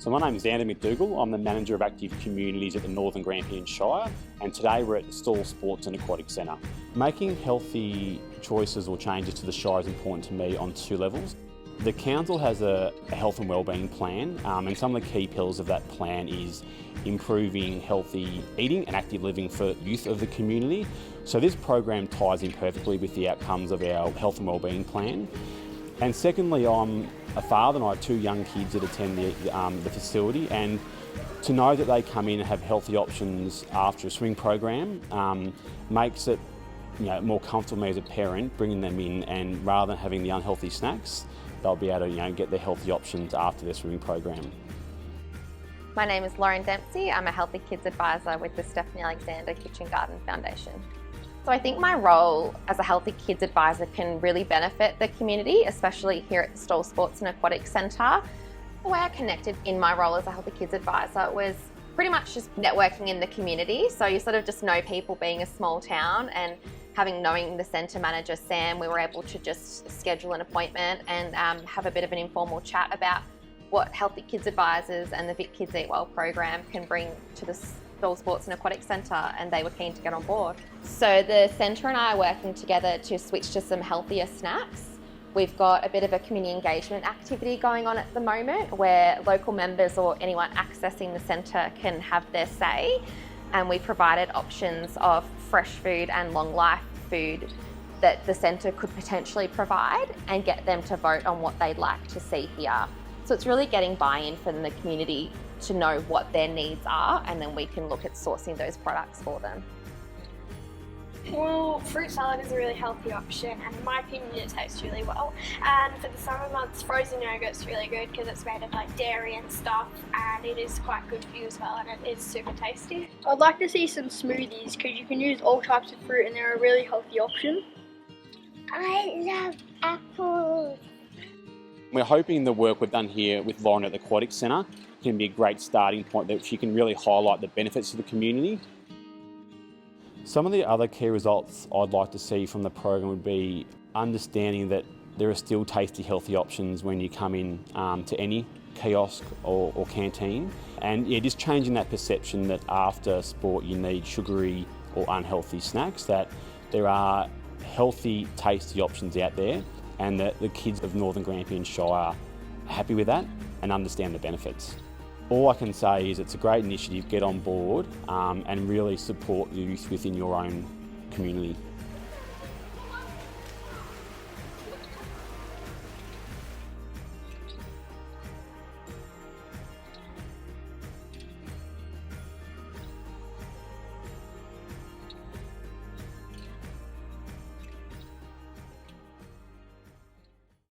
So my name is Andy McDougall. I'm the Manager of Active Communities at the Northern Grampians Shire, and today we're at the Stawell Sports and Aquatic Centre. Making healthy choices or changes to the Shire is important to me on two levels. The Council has a health and wellbeing plan, and some of the key pillars of that plan is improving healthy eating and active living for youth of the community. So this program ties in perfectly with the outcomes of our health and wellbeing plan. And secondly, I'm a father and I have two young kids that attend the facility, and to know that they come in and have healthy options after a swimming program makes it more comfortable for me as a parent, bringing them in, and rather than having the unhealthy snacks, they'll be able to get their healthy options after their swimming program. My name is Lauren Dempsey. I'm a Healthy Kids Advisor with the Stephanie Alexander Kitchen Garden Foundation. So I think my role as a Healthy Kids Advisor can really benefit the community, especially here at the Stawell Sports and Aquatic Centre. The way I connected in my role as a Healthy Kids Advisor was pretty much just networking in the community. So you sort of just know people, being a small town, and knowing the centre manager, Sam, we were able to just schedule an appointment and have a bit of an informal chat about what Healthy Kids Advisors and the Vic Kids Eat Well program can bring to the Stawell Sports and Aquatic Centre, and they were keen to get on board. So the centre and I are working together to switch to some healthier snacks. We've got a bit of a community engagement activity going on at the moment where local members or anyone accessing the centre can have their say, and we provided options of fresh food and long life food that the centre could potentially provide and get them to vote on what they'd like to see here. So it's really getting buy-in from the community to know what their needs are, and then we can look at sourcing those products for them. Well, fruit salad is a really healthy option, and in my opinion it tastes really well. And for the summer months, frozen yogurt's really good because it's made of dairy and stuff, and it is quite good for you as well, and it is super tasty. I'd like to see some smoothies because you can use all types of fruit and they're a really healthy option. I love apples. We're hoping the work we've done here with Lauren at the Aquatic Centre can be a great starting point that she can really highlight the benefits to the community. Some of the other key results I'd like to see from the program would be understanding that there are still tasty, healthy options when you come in to any kiosk or canteen, and just changing that perception that after sport you need sugary or unhealthy snacks, that there are healthy, tasty options out there, and that the kids of Northern Grampians Shire are happy with that and understand the benefits. All I can say is it's a great initiative. Get on board and really support youth within your own community.